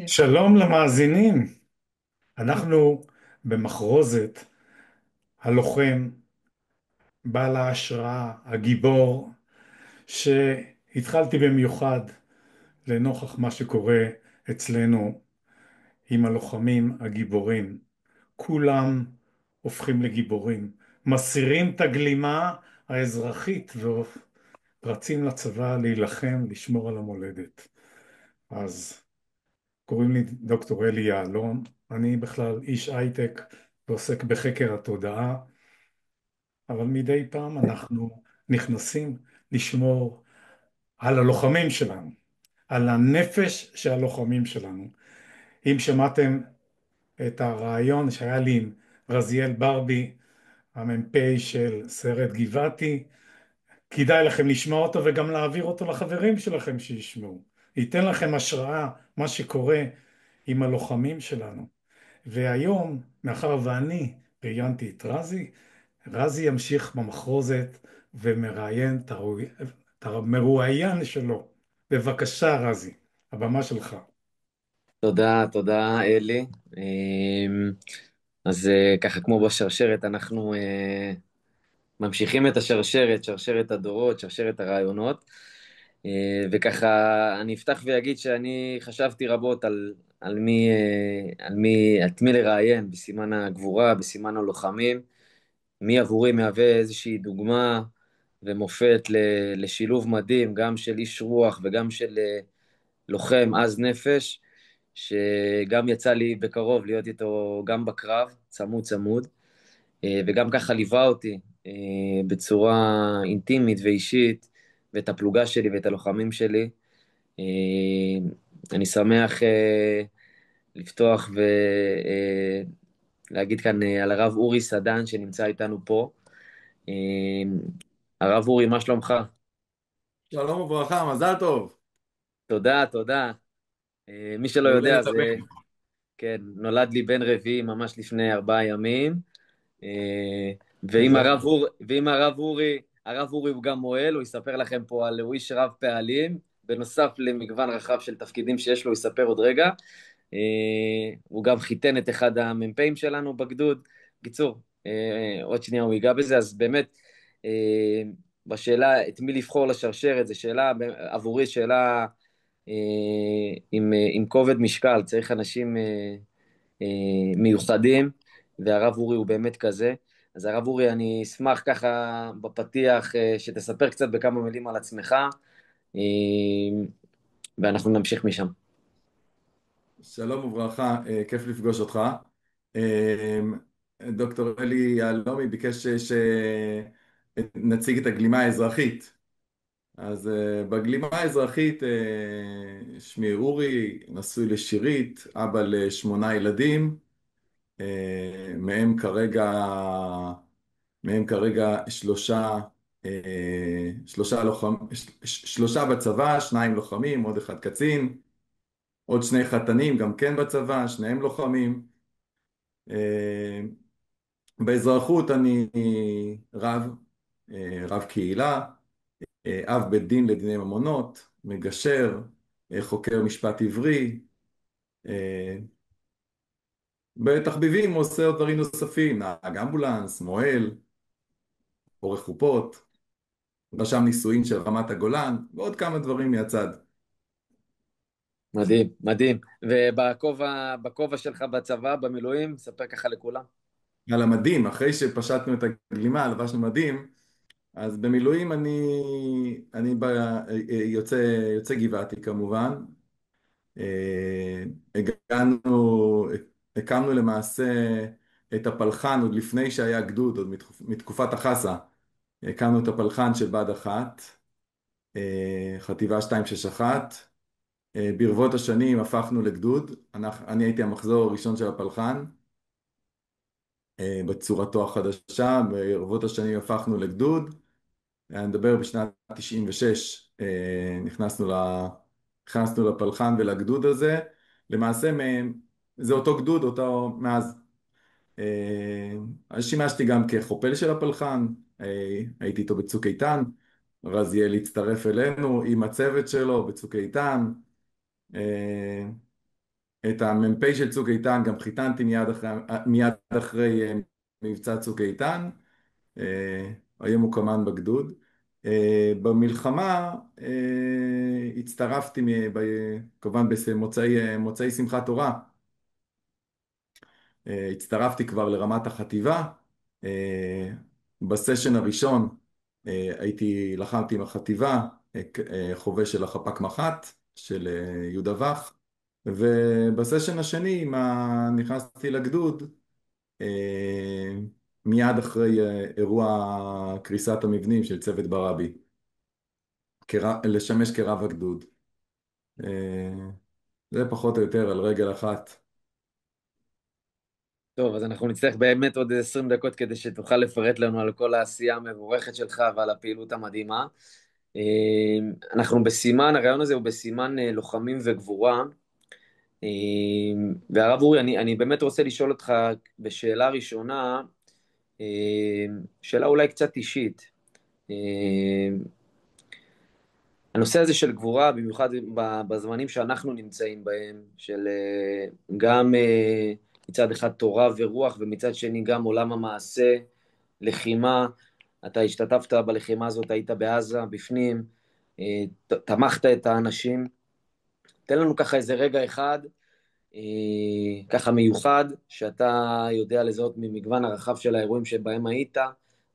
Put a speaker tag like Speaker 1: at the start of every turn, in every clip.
Speaker 1: שלום למאזינים, אנחנו במחרוזת הלוחם, בעל ההשראה, הגיבור, שהתחלתי במיוחד לנוכח מה שקורה אצלנו עם הלוחמים הגיבורים. כולם הופכים לגיבורים, מסירים את הגלימה האזרחית ורצים לצבא להילחם, לשמור על המולדת. אז קוראים לי דוקטור אלי יעלון, אני בכלל איש הייטק ועוסק בחקר התודעה, אבל מדי פעם אנחנו נכנסים לשמור על הלוחמים שלנו, על הנפש של הלוחמים שלנו. אם שמעתם את הרעיון שהיה לי עם רזיאל ברבי, המ"פ של סיירת גבעתי, כדאי לכם לשמוע אותו וגם להעביר אותו לחברים שלכם שישמעו. ייתן לכם השראה מה שקורה עם הלוחמים שלנו. והיום, מאחר ואני ראיינתי את רזי, רזי ימשיך במחרוזת ומראיין את המרואיין שלו. בבקשה, רזי, הבמה שלך.
Speaker 2: תודה, תודה, אלי. אז ככה כמו בשרשרת, אנחנו ממשיכים את השרשרת, שרשרת הדורות, שרשרת הרעיונות. וככה אני אפתח ואגיד שאני חשבתי רבות את מי לראיין בסימן הגבורה, בסימן הלוחמים. מי עבורי מהווה איזושהי דוגמה ומופת לשילוב מדהים, גם של איש רוח וגם של לוחם עז נפש. שגם יצא לי בקרוב להיות איתו גם בקרב, צמוד צמוד, וגם ככה ליווה אותי בצורה אינטימית ואישית, ואת הפלוגה שלי ואת הלוחמים שלי. אה, אני שמח לפתוח ולהגיד כאן על הרב אורי סדן שנמצא איתנו פה. אה, הרב אורי, מה שלומך?
Speaker 3: שלום וברכה, מזל טוב.
Speaker 2: תודה, תודה. מי שלא
Speaker 3: יום
Speaker 2: יודע,
Speaker 3: הולדת
Speaker 2: זה,
Speaker 3: שמח.
Speaker 2: כן, נולד לי בן רביעי ממש לפני 4 ימים.
Speaker 3: מזל טוב.
Speaker 2: ואם הרב אורי הוא גם מוהל, הוא יספר לכם פה הוא איש רב פעלים, בנוסף למגוון רחב של תפקידים שיש לו, הוא יספר עוד רגע. הוא גם חיתן את אחד המ"פים שלנו בגדוד. בקיצור, עוד שנייה הוא ייגע בזה, אז באמת, אה, בשאלה את מי לבחור לשרשרת, זו שאלה, עבורי שאלה אה, עם כובד משקל, צריך אנשים מיוחדים, והרב אורי הוא באמת כזה. אז הרב אורי, אני אשמח ככה בפתיח שתספר קצת בכמה מילים על עצמך, אה, ואנחנו נמשיך משם.
Speaker 3: שלום וברכה, כיף לפגוש אותך. אה, דוקטור אלי יהלומי ביקש שנציג את הגלימה האזרחית. אז בגלימה האזרחית, שמי אורי, נשוי לשירית, אבא ל8 ילדים, מהם כרגע שלושה בצבא, 2 לוחמים, עוד אחד קצין. עוד 2 חתנים, גם כן בצבא, שניהם לוחמים. אה, באזרחות אני רב, רב קהילה, אב בית דין לדיני ממונות, מגשר, חוקר משפט עברי, אה, בתחביבים עושה עוד דברים נוספים, נהג אמבולנס, מוהל, עורך חופות, רשם נישואין של רמת הגולן, ועוד כמה דברים מהצד.
Speaker 2: מדהים, מדהים. ובכובע שלך בצבא, במילואים, ספר ככה לכולם.
Speaker 3: על המדים, אחרי שפשטנו את הגלימה, לבשנו מדים, אז במילואים יוצא גבעתי כמובן. אה, הגענו, הקמנו למעשה את הפלחן עוד לפני שהיה גדוד, עוד מתקופת החסה. הקמנו את הפלחן של בה"ד 1, חטיבה 261. ברבות השנים הפכנו לגדוד. אני הייתי המחזור הראשון של הפלחן, בצורתו החדשה. ברבות השנים הפכנו לגדוד. אני מדבר בשנת 96, נכנסנו לפלחן ולגדוד הזה. למעשה זה אותו גדוד, אותו מאז. אז שימשתי גם כחופל של הפלחן, הייתי איתו בצוק איתן. רזיאל הצטרף אלינו עם הצוות שלו בצוק איתן. אה, את המ"פ של צוק איתן גם חיתנתי מיד אחרי מבצע צוק איתן. היום הוא קמ"ן בגדוד. במלחמה הצטרפתי כמובן מוצאי שמחת תורה. הצטרפתי כבר לרמת החטיבה. בסשן הראשון לחמתי עם החטיבה, חובש של החפ"ק מח"ט של יהודה וך, ובסשן השני נכנסתי לגדוד מיד אחרי אירוע קריסת המבנים של צוות ברבי, לשמש כרב הגדוד. זה פחות או יותר על רגל אחת.
Speaker 2: טוב, אז אנחנו נצטרך באמת עוד 20 דקות כדי שתוכל לפרט לנו על כל העשייה המבורכת שלך ועל הפעילות המדהימה. אנחנו בסימן, הרעיון הזה הוא בסימן לוחמים וגבורה. והרב אורי, אני באמת רוצה לשאול אותך בשאלה ראשונה, שאלה אולי קצת אישית. הנושא הזה של גבורה, במיוחד בזמנים שאנחנו נמצאים בהם, של גם מצד אחד תורה ורוח, ומצד שני גם עולם המעשה, לחימה. אתה השתתפת בלחימה הזאת, היית בעזה, בפנים, תמכת את האנשים. תן לנו ככה איזה רגע אחד, ככה מיוחד, שאתה יודע לזהות ממגוון הרחב של האירועים שבהם היית,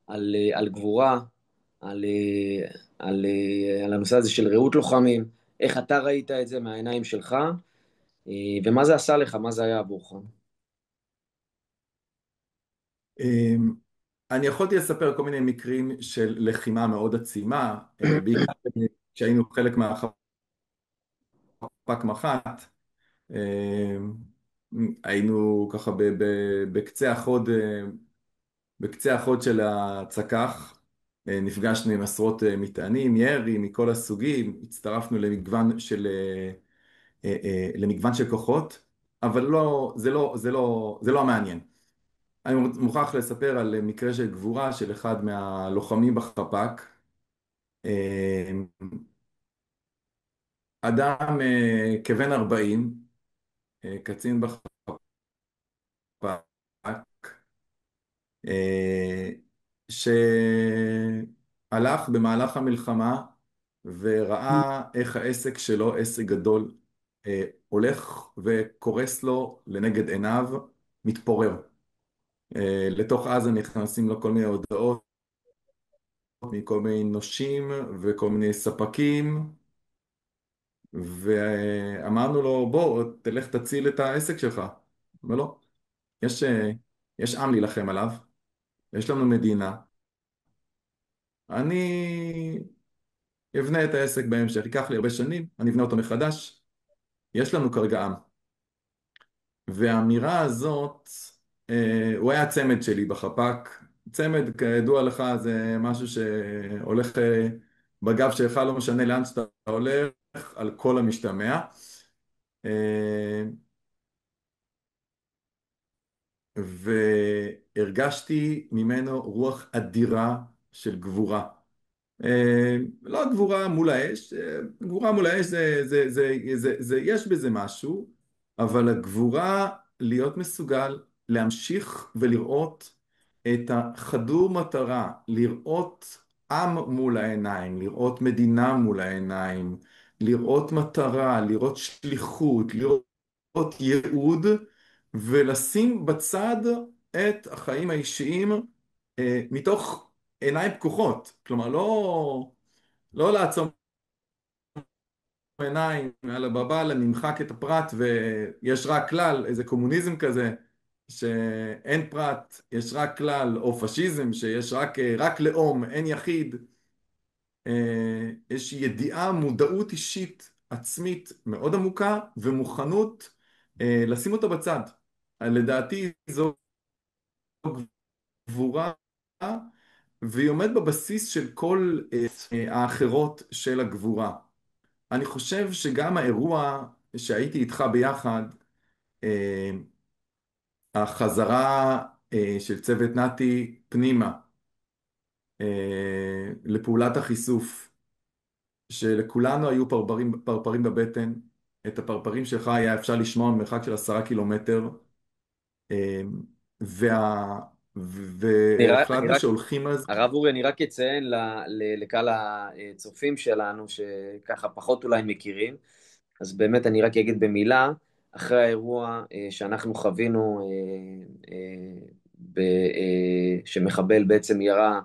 Speaker 2: על גבורה, על, על הנושא הזה של רעות לוחמים, איך אתה ראית את זה מהעיניים שלך, ומה זה עשה לך, מה זה היה עבורך.
Speaker 3: אני יכולתי לספר כל מיני מקרים של לחימה מאוד עצימה, בעיקר כשהיינו חלק מהחפ"ק מח"ט. היינו ככה בקצה החוד, בקצה החוד של הצק"ח. נפגשנו עם עשרות מטענים, ירי מכל הסוגים, הצטרפנו למגוון של כוחות, אבל לא, זה לא המעניין. אני מוכרח לספר על מקרה של גבורה של אחד מהלוחמים בחפ"ק. אדם כבן 40, קצין בחפ"ק, אה, שהלך במהלך המלחמה וראה איך העסק שלו, עסק גדול, הולך וקורס לו לנגד עיניו, מתפורר. לתוך עזה נכנסים לו כל מיני הודעות מכל מיני נושים וכל מיני ספקים, ואמרנו לו, בוא, תלך תציל את העסק שלך. אומר לו, יש, יש עם להילחם עליו, יש לנו מדינה, אני אבנה את העסק בהמשך, ייקח לי הרבה שנים, אני אבנה אותו מחדש, יש לנו כרגע עם. והאמירה הזאת, הוא היה צמד שלי בחפ"ק. צמד, כידוע לך, זה משהו שהולך בגב שלך, לא משנה לאן שאתה הולך, על כל המשתמע. אה, והרגשתי ממנו רוח אדירה של גבורה. לא גבורה מול האש, גבורה מול האש יש בזה משהו, אבל הגבורה להיות מסוגל להמשיך ולראות את החדור מטרה, לראות עם מול העיניים, לראות מדינה מול העיניים, לראות מטרה, לראות שליחות, לראות ייעוד, ולשים בצד את החיים האישיים מתוך עיניים פקוחות. כלומר, לא לעצום עיניים, יאללה בבאללה, נמחק את הפרט ויש רק כלל, איזה קומוניזם כזה, שאין פרט, יש רק כלל, או פשיזם, שיש רק לאום, אין יחיד. יש ידיעה, מודעות אישית עצמית מאוד עמוקה, ומוכנות לשים אותה בצד. לדעתי זו גבורה, והיא עומד בבסיס של כל האחרות של הגבורה. אני חושב שגם האירוע שהייתי איתך ביחד, החזרה של צוות נתי פנימה לפעולת החיסוף, שלכולנו היו פרפרים בבטן, את הפרפרים שלך היה אפשר לשמוע ממרחק של 10 קילומטר, וה...
Speaker 2: אני
Speaker 3: והחלטנו
Speaker 2: רק,
Speaker 3: שהולכים על זה.
Speaker 2: הרב אורי, אני רק אציין לקהל הצופים שלנו, שככה פחות אולי מכירים, אז באמת אני רק אגיד במילה, אחרי האירוע שאנחנו חווינו, שמחבל בעצם ירה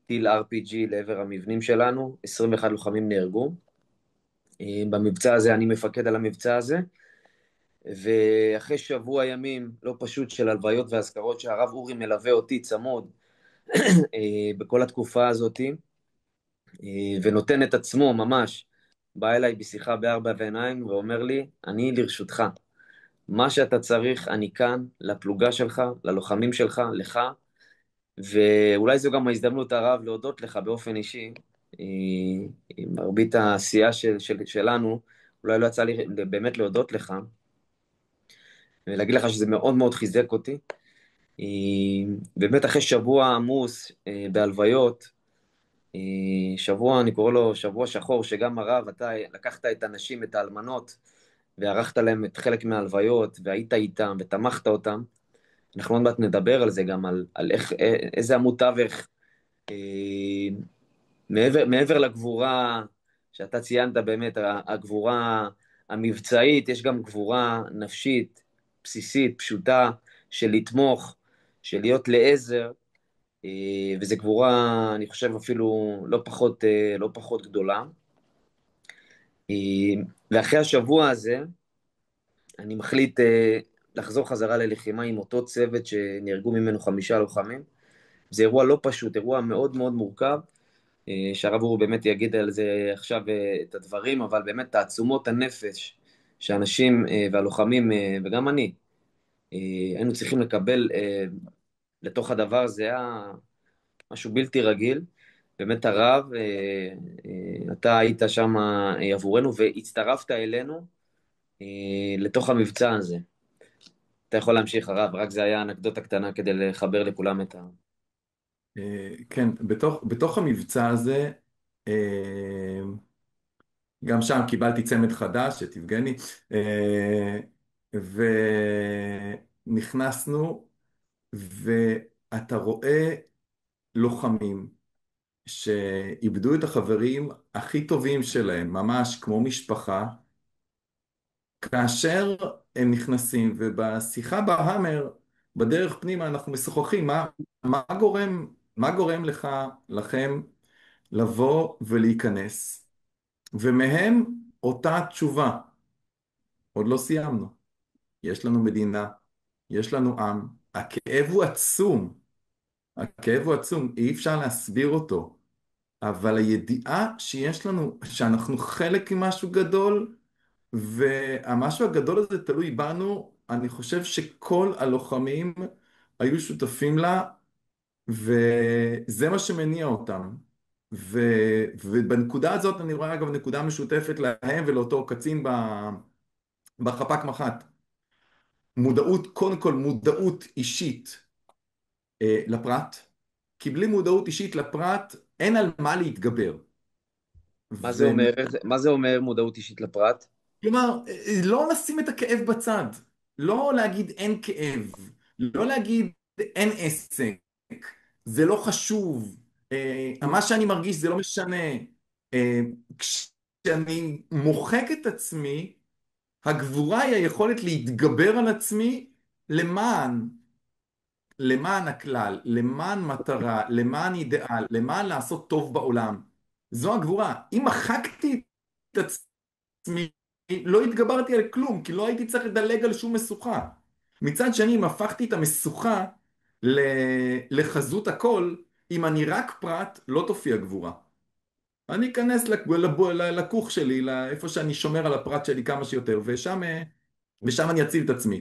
Speaker 2: טיל RPG לעבר המבנים שלנו, 21 לוחמים נהרגו. במבצע הזה, אני מפקד על המבצע הזה, ואחרי שבוע ימים לא פשוט של הלוויות והזכרות שהרב אורי מלווה אותי צמוד בכל התקופה הזאת, ונותן את עצמו ממש, בא אליי בשיחה בארבע ועיניים ואומר לי, אני לרשותך, מה שאתה צריך, אני כאן, לפלוגה שלך, ללוחמים שלך, לך, ואולי זו גם ההזדמנות הרב להודות לך באופן אישי, עם מרבית העשייה שלנו, אולי לא יצא לי באמת להודות לך, ולהגיד לך שזה מאוד מאוד חיזק אותי. באמת אחרי שבוע עמוס בהלוויות, שבוע, אני קורא לו שבוע שחור, שגם הרב, אתה לקחת את הנשים, את האלמנות, וערכת להם את חלק מההלוויות, והיית איתם, ותמכת אותם. אנחנו עוד מעט נדבר על זה גם, על איזה עמוד תווך, אה, מעבר לגבורה שאתה ציינת באמת, הגבורה המבצעית, יש גם גבורה נפשית, בסיסית, פשוטה, של לתמוך, של להיות לעזר, וזו גבורה, אני חושב, אפילו לא פחות גדולה. ואחרי השבוע הזה, אני מחליט לחזור חזרה ללחימה עם אותו צוות שנהרגו ממנו 5 לוחמים. זה אירוע לא פשוט, אירוע מאוד מאוד מורכב, שהרב אורי באמת יגיד על זה עכשיו את הדברים, אבל באמת תעצומות הנפש שאנשים והלוחמים, וגם אני, היינו צריכים לקבל לתוך הדבר הזה, היה משהו בלתי רגיל. באמת הרב, אתה היית שם עבורנו והצטרפת אלינו לתוך המבצע הזה. אתה יכול להמשיך הרב, רק זה היה אנקדוטה קטנה כדי לחבר לכולם את ה...
Speaker 3: כן, בתוך המבצע הזה, אה, גם שם קיבלתי צמד חדש, את יבגני, ונכנסנו, ואתה רואה לוחמים שאיבדו את החברים הכי טובים שלהם, ממש כמו משפחה, כאשר הם נכנסים, ובשיחה בהאמר, בדרך פנימה אנחנו משוחחים, מה גורם לכם, לבוא ולהיכנס? ומהם אותה תשובה, עוד לא סיימנו. יש לנו מדינה, יש לנו עם, הכאב הוא עצום, הכאב הוא עצום, אי אפשר להסביר אותו, אבל הידיעה שיש לנו, שאנחנו חלק ממשהו גדול, והמשהו הגדול הזה תלוי בנו, אני חושב שכל הלוחמים היו שותפים לה, וזה מה שמניע אותם. ו, ובנקודה הזאת אני רואה אגב נקודה משותפת להם ולאותו קצין בחפ"ק מח"ט. מודעות, קודם כל מודעות אישית לפרט, כי בלי מודעות אישית לפרט אין על מה להתגבר.
Speaker 2: מה זה אומר מודעות אישית לפרט?
Speaker 3: כלומר, לא לשים את הכאב בצד, לא להגיד אין כאב, לא להגיד אין עסק, זה לא חשוב, מה שאני מרגיש זה לא משנה. כשאני מוחק את עצמי, הגבורה היא היכולת להתגבר על עצמי למען, למען הכלל, למען מטרה, למען אידיאל, למען לעשות טוב בעולם. זו הגבורה. אם מחקתי את עצמי, לא התגברתי על כלום, כי לא הייתי צריך לדלג על שום משוכה. מצד שני, אם הפכתי את המשוכה לחזות הכל, אם אני רק פרט, לא תופיע גבורה. אני אכנס לכוך שלי, לאיפה שאני שומר על הפרט שלי כמה שיותר, ושם אני אציל את עצמי.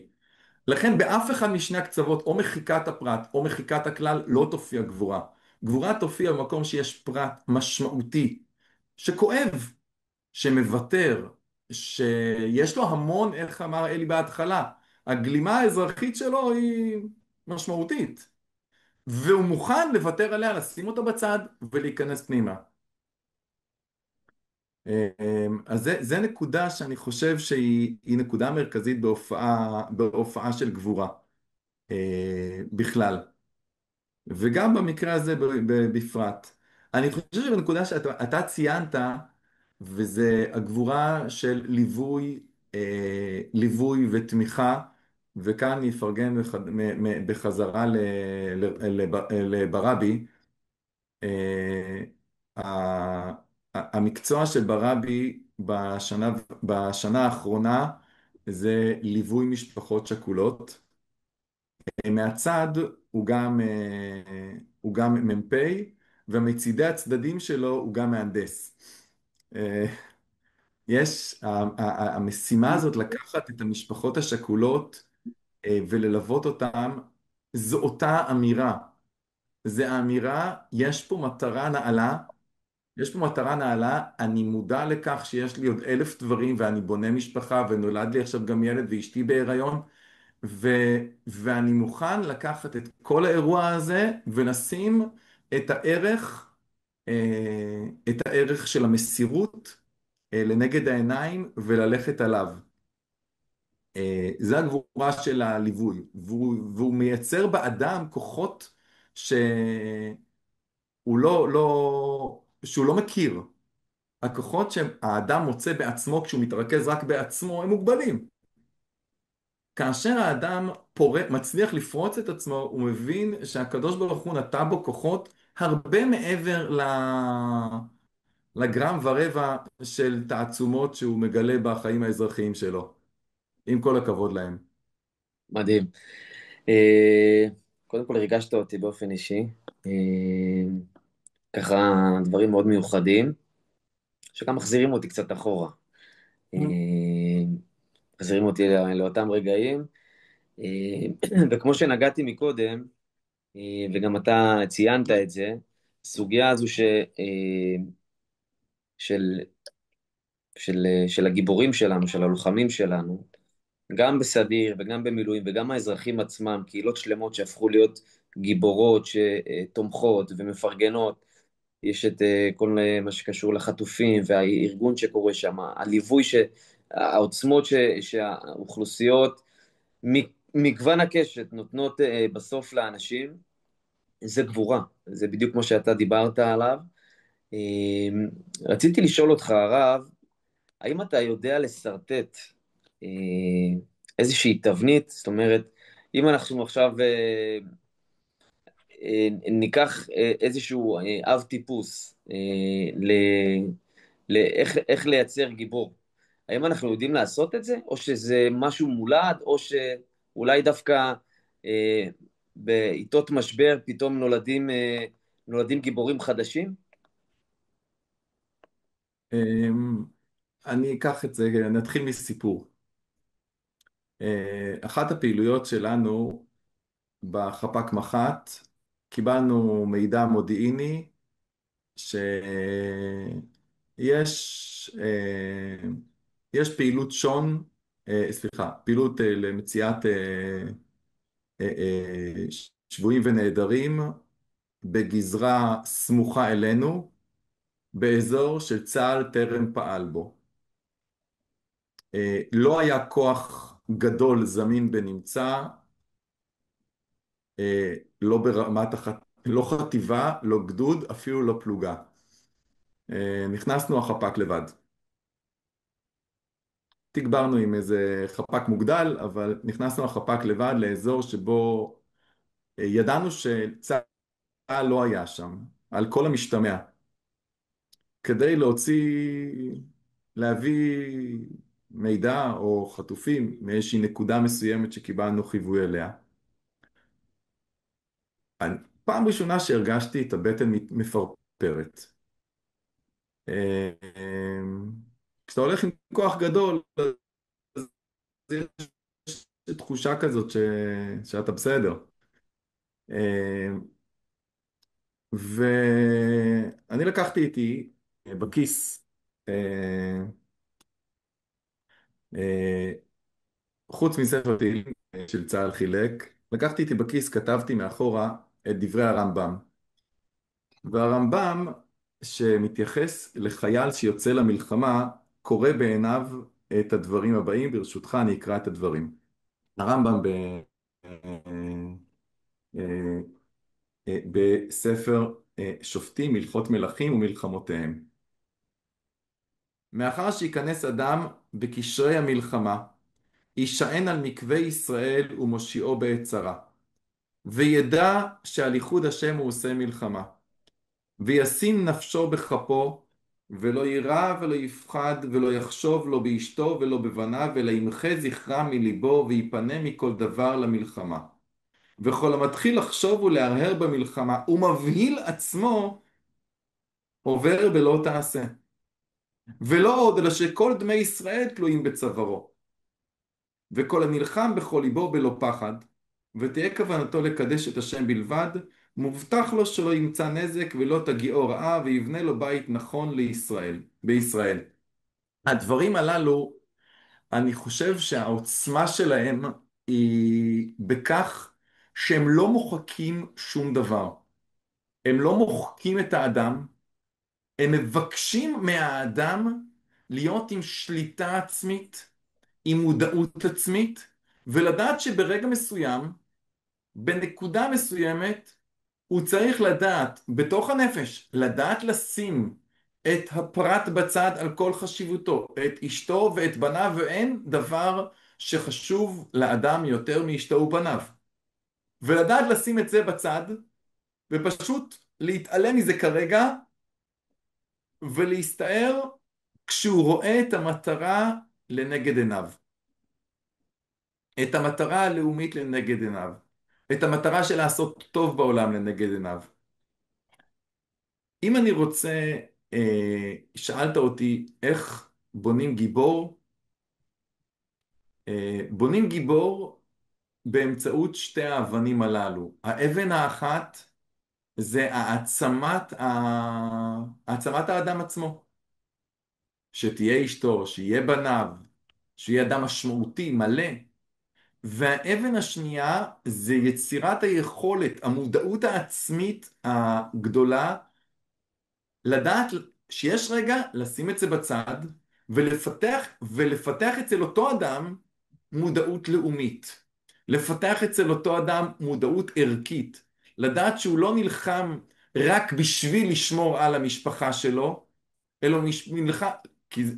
Speaker 3: לכן באף אחד משני הקצוות, או מחיקת הפרט או מחיקת הכלל, לא תופיע גבורה. גבורה תופיע במקום שיש פרט משמעותי, שכואב, שמוותר, שיש לו המון, איך אמר אלי בהתחלה, הגלימה האזרחית שלו היא משמעותית, והוא מוכן לוותר עליה, לשים אותה בצד ולהיכנס פנימה. אז זה נקודה שאני חושב שהיא נקודה מרכזית בהופעה של גבורה בכלל, וגם במקרה הזה בפרט. אני חושב שבנקודה שאתה ציינת, וזה הגבורה של ליווי ותמיכה, וכאן אני אפרגן בחזרה לברבי. אה, ה- המקצוע של ברבי בשנה האחרונה זה ליווי משפחות שכולות. מהצד הוא גם מ"פ, ומצידי הצדדים שלו הוא גם מהנדס. אה, המשימה הזאת לקחת את המשפחות השכולות וללוות אותן, זו אותה אמירה. זה האמירה, יש פה מטרה נעלה, אני מודע לכך שיש לי עוד 1,000 דברים ואני בונה משפחה ונולד לי עכשיו גם ילד ואשתי בהיריון, ו, ואני מוכן לקחת את כל האירוע הזה ולשים את הערך, את הערך של המסירות לנגד העיניים וללכת עליו. זה הגבורה של הליווי, והוא מייצר באדם כוחות שהוא שהוא לא מכיר. הכוחות שהאדם מוצא בעצמו כשהוא מתרכז רק בעצמו הם מוגבלים. כאשר האדם מצליח לפרוץ את עצמו, הוא מבין שהקדוש ברוך הוא נטע בו כוחות הרבה מעבר לגרם ורבע של תעצומות שהוא מגלה בחיים האזרחיים שלו. עם כל הכבוד להם.
Speaker 2: מדהים. אה, קודם כל הרגשת אותי באופן אישי. אה, ככה דברים מאוד מיוחדים, שגם מחזירים אותי קצת אחורה. אה, מחזירים אותי לאותם רגעים. וכמו שנגעתי מקודם, וגם אתה ציינת את זה, הסוגיה הזו של, של הגיבורים שלנו, של הלוחמים שלנו, גם בסדיר וגם במילואים וגם האזרחים עצמם, קהילות שלמות שהפכו להיות גיבורות שתומכות ומפרגנות. יש את כל מה שקשור לחטופים והארגון שקורה שם, הליווי, העוצמות שהאוכלוסיות, מגוון הקשת נותנות בסוף לאנשים, זה גבורה, זה בדיוק כמו שאתה דיברת עליו. אה, רציתי לשאול אותך, הרב, האם אתה יודע לשרטט אה, איזושהי תבנית? זאת אומרת, אם אנחנו עכשיו ניקח איזשהו אב טיפוס איך לייצר גיבור, האם אנחנו יודעים לעשות את זה, או שזה משהו מולד, או שאולי דווקא אה, בעיתות משבר פתאום נולדים גיבורים חדשים?
Speaker 3: אני אקח את זה, נתחיל מסיפור. אחת הפעילויות שלנו בחפ"ק מח"ט, קיבלנו מידע מודיעיני יש פעילות פעילות למציאת שבויים ונעדרים בגזרה סמוכה אלינו, באזור שצה"ל טרם פעל בו. לא היה כוח גדול זמין בנמצא, לא ברמת לא חטיבה, לא גדוד, אפילו לא פלוגה. נכנסנו החפ"ק לבד. תגברנו עם איזה חפ"ק מוגדל, אבל נכנסנו החפ"ק לבד לאזור שבו ידענו שצה"ל לא היה שם, על כל המשתמע. כדי להביא מידע או חטופים מאיזושהי נקודה מסוימת שקיבלנו חיווי אליה. פעם ראשונה שהרגשתי את הבטן מפרפרת. אה, כשאתה הולך עם כוח גדול, אז יש תחושה כזאת שאתה בסדר. אה, ואני לקחתי איתי בכיס, אה, אה, חוץ מספר תהילים של צה"ל חילק, לקחתי איתי בכיס, כתבתי מאחורה את דברי הרמב"ם. והרמב"ם שמתייחס לחייל שיוצא למלחמה, קורא בעיניו את הדברים הבאים. ברשותך אני אקרא את הדברים. הרמב"ם אה, בספר שופטים, הלכות מלכים ומלחמותיהם. מאחר שיכנס אדם בקשרי המלחמה, יישען על מקווה ישראל ומושיעו בעת צרה, וידע שעל ייחוד השם הוא עושה מלחמה, וישים נפשו בכפו, ולא יירא ולא יפחד ולא יחשוב לא באשתו ולא בבניו, אלא ימחה זכרם מליבו ויפנה מכל דבר למלחמה. וכל המתחיל לחשוב ולהרהר במלחמה ומבהיל עצמו, עובר בלא תעשה. ולא עוד אלא שכל דמי ישראל תלויים בצווארו. וכל הנלחם בכל ליבו בלא פחד, ותהיה כוונתו לקדש את השם בלבד, מובטח לו שלא ימצא נזק ולא תגיעו רעה, ויבנה לו בית נכון בישראל. הדברים הללו, אני חושב שהעוצמה שלהם היא בכך שהם לא מוחקים שום דבר. הם לא מוחקים את האדם, הם מבקשים מהאדם להיות עם שליטה עצמית, עם מודעות עצמית, ולדעת שברגע מסוים, בנקודה מסוימת, הוא צריך לדעת, בתוך הנפש, לדעת לשים את הפרט בצד על כל חשיבותו, את אשתו ואת בניו, ואין דבר שחשוב לאדם יותר מאשתו ובניו. ולדעת לשים את זה בצד, ופשוט להתעלם מזה כרגע, ולהסתער כשהוא רואה את המטרה לנגד עיניו. את המטרה הלאומית לנגד עיניו. את המטרה של לעשות טוב בעולם לנגד עיניו. אם אני רוצה, שאלת אותי איך בונים גיבור, בונים גיבור באמצעות שתי האבנים הללו. האבן האחת זה העצמת האדם עצמו. שתהיה אשתו, שיהיה בניו, שיהיה אדם משמעותי, מלא. והאבן השנייה זה יצירת היכולת, המודעות העצמית הגדולה, לדעת שיש רגע לשים את זה בצד, ולפתח אצל אותו אדם מודעות לאומית. לפתח אצל אותו אדם מודעות ערכית. לדעת שהוא לא נלחם רק בשביל לשמור על המשפחה שלו, אלא נלחם,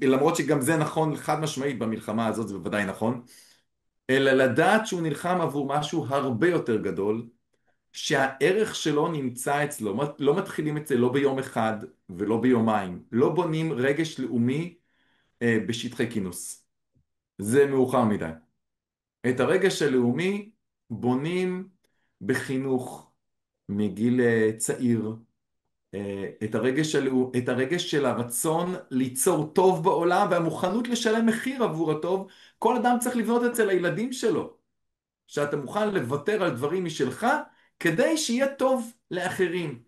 Speaker 3: למרות שגם זה נכון חד משמעית במלחמה הזאת, זה בוודאי נכון, אלא לדעת שהוא נלחם עבור משהו הרבה יותר גדול, שהערך שלו נמצא אצלו. לא מתחילים את זה לא ביום אחד ולא ביומיים. לא בונים רגש לאומי בשטחי כינוס. זה מאוחר מדי. את הרגש הלאומי בונים בחינוך מגיל צעיר. את הרגש של הרצון ליצור טוב בעולם והמוכנות לשלם מחיר עבור הטוב. כל אדם צריך לבנות אצל הילדים שלו. שאתה מוכן לוותר על דברים משלך כדי שיהיה טוב לאחרים.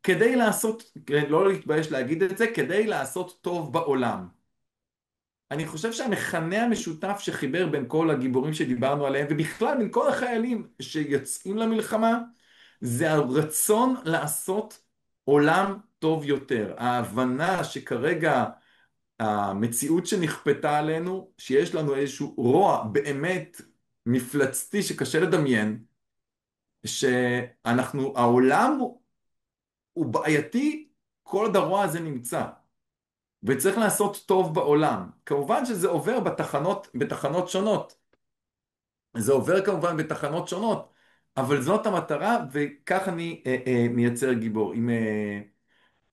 Speaker 3: כדי לעשות, לא להתבייש להגיד את זה, כדי לעשות טוב בעולם. אני חושב שהמכנה המשותף שחיבר בין כל הגיבורים שדיברנו עליהם, ובכלל בין כל החיילים שיוצאים למלחמה, זה הרצון לעשות עולם טוב יותר. ההבנה שכרגע המציאות שנכפתה עלינו, שיש לנו איזשהו רוע באמת מפלצתי שקשה לדמיין, העולם הוא בעייתי, כל עוד הרוע הזה נמצא. וצריך לעשות טוב בעולם. כמובן שזה עובר בתחנות שונות. זה עובר כמובן בתחנות שונות, אבל זאת המטרה, וכך אני מייצר גיבור.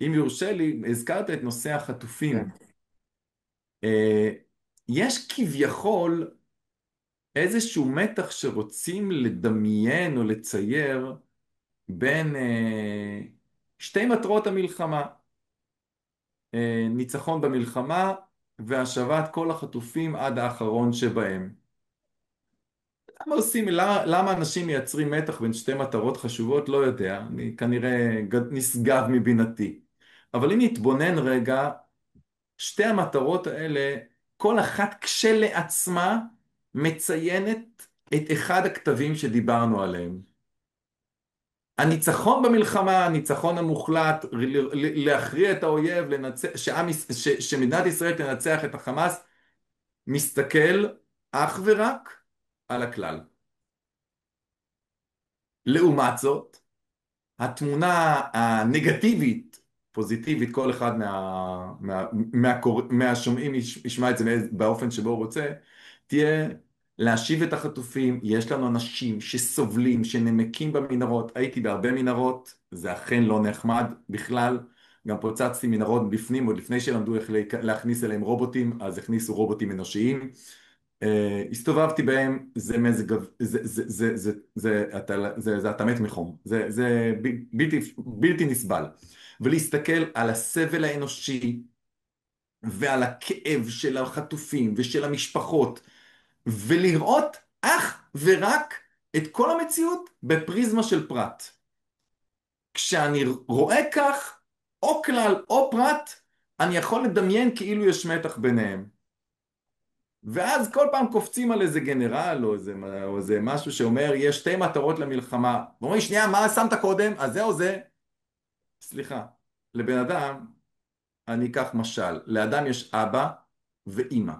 Speaker 3: אם יורשה לי, הזכרת את נושא החטופים.
Speaker 2: כן.
Speaker 3: יש כביכול איזשהו מתח שרוצים לדמיין או לצייר בין שתי מטרות המלחמה. ניצחון במלחמה והשבת כל החטופים עד האחרון שבהם. למה אנשים מייצרים מתח בין שתי מטרות חשובות? לא יודע, אני כנראה נשגב מבינתי. אבל אם נתבונן רגע, שתי המטרות האלה, כל אחת כשלעצמה מציינת את אחד הכתבים שדיברנו עליהם. הניצחון במלחמה, הניצחון המוחלט, להכריע את האויב, שמדינת ישראל תנצח את החמאס, מסתכל אך ורק על הכלל. לעומת זאת, התמונה הנגטיבית, פוזיטיבית, כל אחד מהשומעים ישמע את זה באופן שבו הוא רוצה, תהיה להשיב את החטופים. יש לנו אנשים שסובלים, שנמקים במנהרות. הייתי בהרבה מנהרות, זה אכן לא נחמד בכלל. גם פוצצתי מנהרות בפנים, עוד לפני שלמדו איך להכניס אליהם רובוטים, אז הכניסו רובוטים אנושיים. הסתובבתי בהם, זה מזג, אתה מת מחום, זה בלתי נסבל. ולהסתכל על הסבל האנושי ועל הכאב של החטופים ושל המשפחות, ולראות אך ורק את כל המציאות בפריזמה של פרט. כשאני רואה כך, או כלל או פרט, אני יכול לדמיין כאילו יש מתח ביניהם. ואז כל פעם קופצים על איזה גנרל או איזה משהו שאומר, יש שתי מטרות למלחמה. ואומרים, שנייה, מה שמת קודם? אז זה או זה? סליחה, לבן אדם, אני אקח משל, לאדם יש אבא ואימא.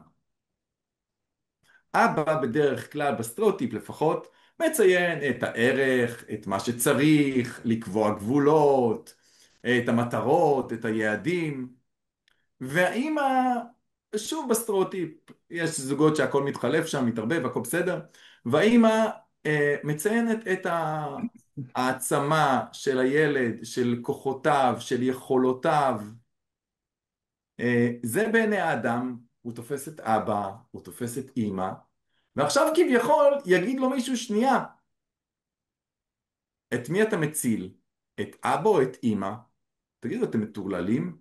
Speaker 3: אבא בדרך כלל, בסטריאוטיפ לפחות, מציין את הערך, את מה שצריך, לקבוע גבולות, את המטרות, את היעדים. והאימא, שוב בסטריאוטיפ, יש זוגות שהכל מתחלף שם, מתערבב, הכל בסדר, והאימא מציינת את העצמה של הילד, של כוחותיו, של יכולותיו. זה בעיני האדם, הוא תופס את אבא, הוא תופס את אימא, ועכשיו כביכול יגיד לו מישהו, שנייה, את מי אתה מציל? את אבא או את אימא? תגידו, אתם מטורללים?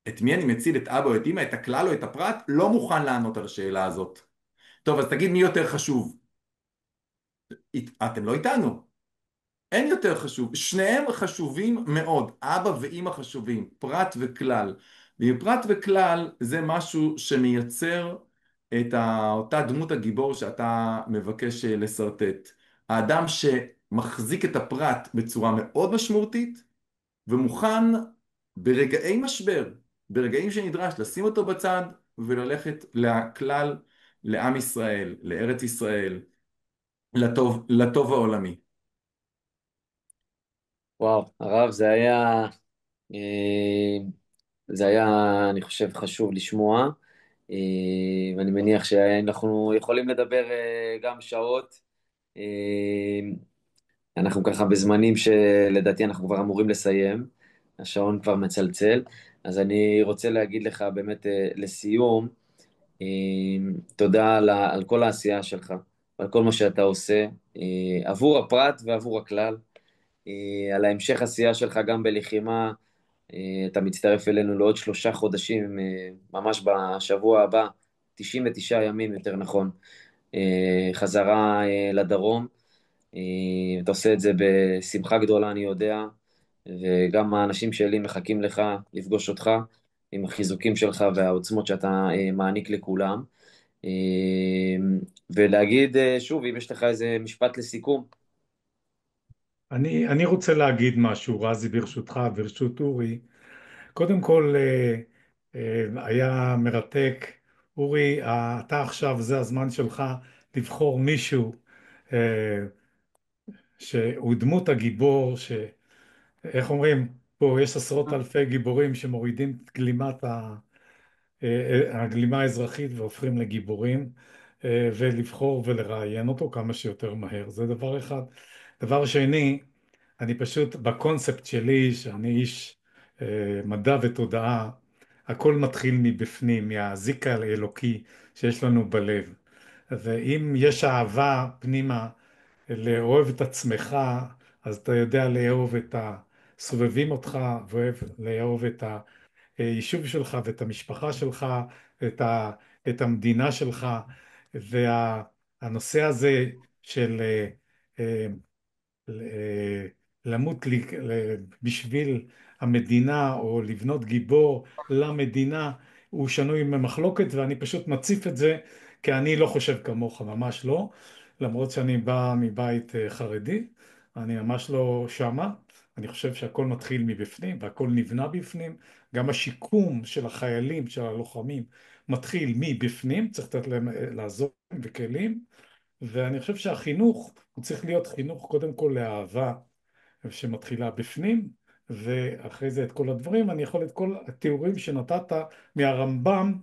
Speaker 3: את מי אני מציל, את אבא או את אמא, את הכלל או את הפרט? לא מוכן לענות על השאלה הזאת. טוב, אז תגיד מי יותר חשוב. אתם לא איתנו. אין יותר חשוב. שניהם חשובים מאוד. אבא ואמא חשובים. פרט וכלל. ופרט וכלל זה משהו שמייצר את אותה דמות הגיבור שאתה מבקש לסרטט. האדם שמחזיק את הפרט בצורה מאוד משמעותית, ומוכן ברגעי משבר, ברגעים שנדרש לשים אותו בצד וללכת לכלל, לעם ישראל, לארץ ישראל, לטוב העולמי.
Speaker 2: וואו, הרב, אה, זה היה, אני חושב, חשוב לשמוע, ואני מניח שאנחנו יכולים לדבר גם שעות. אה, אנחנו ככה בזמנים שלדעתי אנחנו כבר אמורים לסיים, השעון כבר מצלצל, אז אני רוצה להגיד לך באמת לסיום, אה, תודה על כל העשייה שלך, על כל מה שאתה עושה, עבור הפרט ועבור הכלל, על ההמשך עשייה שלך גם בלחימה. אתה מצטרף אלינו לעוד 3 חודשים, ממש בשבוע הבא, 99 ימים יותר נכון, חזרה לדרום. אתה עושה את זה בשמחה גדולה, אני יודע, וגם האנשים שלי מחכים לך לפגוש אותך עם החיזוקים שלך והעוצמות שאתה מעניק לכולם. אה, ולהגיד שוב, אם יש לך איזה משפט לסיכום.
Speaker 1: אני רוצה להגיד משהו, רזי, ברשותך, ברשות אורי. קודם כל, היה מרתק. אורי, אתה עכשיו, זה הזמן שלך לבחור מישהו אה, שהוא דמות הגיבור, איך אומרים, פה יש עשרות אלפי גיבורים שמורידים את הגלימה האזרחית והופכים לגיבורים, ולבחור ולראיין אותו כמה שיותר מהר. זה דבר אחד. דבר שני, אני פשוט, בקונספט שלי, שאני איש מדע ותודעה, הכל מתחיל מבפנים, מהזיק האלוקי שיש לנו בלב. ואם יש אהבה פנימה לאהוב את עצמך, אז אתה יודע לאהוב את הסובבים אותך, ואוהב לאהוב את היישוב שלך ואת המשפחה שלך, את את המדינה שלך. והנושא הזה של אה, אה, למות בשביל המדינה או לבנות גיבור למדינה הוא שנוי ממחלוקת, ואני פשוט מציף את זה כי אני לא חושב כמוך, ממש לא, למרות שאני בא מבית חרדי, אני ממש לא שמה. אני חושב שהכל מתחיל מבפנים והכל נבנה בפנים. גם השיקום של החיילים, של הלוחמים, מתחיל מבפנים, צריך לתת להם לעזור להם וכלים. ואני חושב שהחינוך, הוא צריך להיות חינוך קודם כל לאהבה, שמתחילה בפנים, ואחרי זה את כל הדברים. אני יכול את כל התיאורים שנתת מהרמב"ם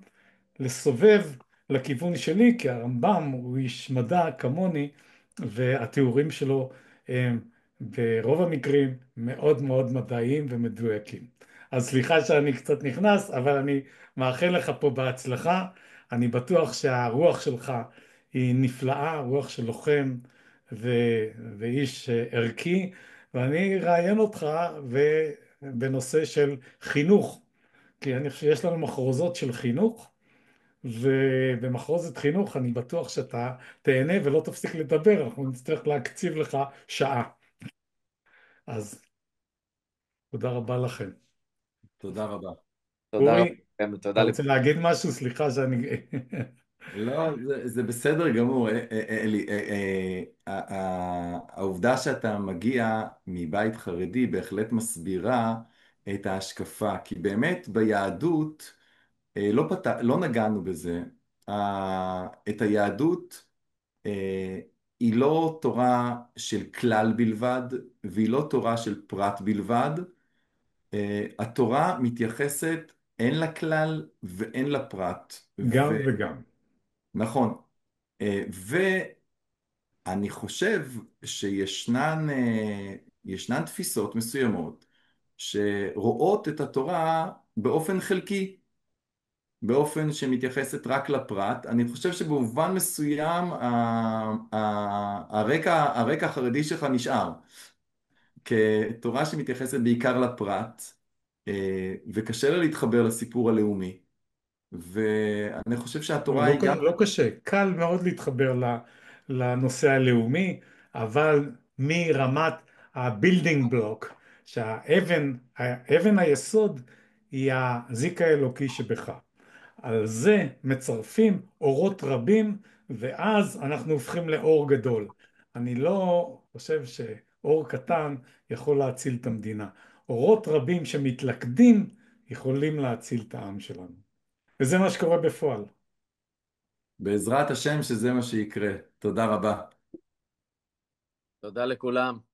Speaker 1: לסובב לכיוון שלי, כי הרמב"ם הוא איש מדע כמוני, והתיאורים שלו הם ברוב המקרים מאוד מאוד מדעיים ומדויקים. אז סליחה שאני קצת נכנס, אבל אני מאחל לך פה בהצלחה. אני בטוח שהרוח שלך היא נפלאה, רוח של לוחם ו... ואיש ערכי, ואני אראיין אותך בנושא של חינוך, כי אני חושב שיש לנו מחרוזות של חינוך, ובמחרוזת חינוך אני בטוח שאתה תהנה ולא תפסיק לדבר, אנחנו נצטרך להקציב לך שעה. אז תודה רבה לכם.
Speaker 3: תודה רבה.
Speaker 2: תודה רבה
Speaker 1: אורי,
Speaker 2: לכם,
Speaker 1: אתה
Speaker 2: ותודה
Speaker 1: רוצה
Speaker 2: לכולם.
Speaker 1: להגיד משהו? סליחה שאני...
Speaker 3: לא, זה בסדר גמור, אלי. העובדה שאתה מגיע מבית חרדי בהחלט מסבירה את ההשקפה, כי באמת ביהדות, לא נגענו בזה, את היהדות היא לא תורה של כלל בלבד, והיא לא תורה של פרט בלבד. התורה מתייחסת הן לכלל והן לפרט.
Speaker 1: גם וגם.
Speaker 3: ונכון. ואני חושב ישנן תפיסות מסוימות שרואות את התורה באופן חלקי, באופן שמתייחסת רק לפרט. אני חושב שבמובן מסוים הרקע החרדי שלך נשאר כתורה שמתייחסת בעיקר לפרט, וקשה לה להתחבר לסיפור הלאומי. ואני חושב
Speaker 1: לא,
Speaker 3: שהתורה
Speaker 1: לא,
Speaker 3: היא גם...
Speaker 1: לא קשה, קל מאוד להתחבר לנושא הלאומי, אבל מרמת הבילדינג בלוק, אבן היסוד היא הזיק האלוקי שבך. על זה מצרפים אורות רבים, ואז אנחנו הופכים לאור גדול. אני לא חושב שאור קטן יכול להציל את המדינה. אורות רבים שמתלכדים יכולים להציל את העם שלנו. וזה מה שקורה בפועל.
Speaker 3: בעזרת השם שזה מה שיקרה. תודה רבה.
Speaker 2: תודה לכולם.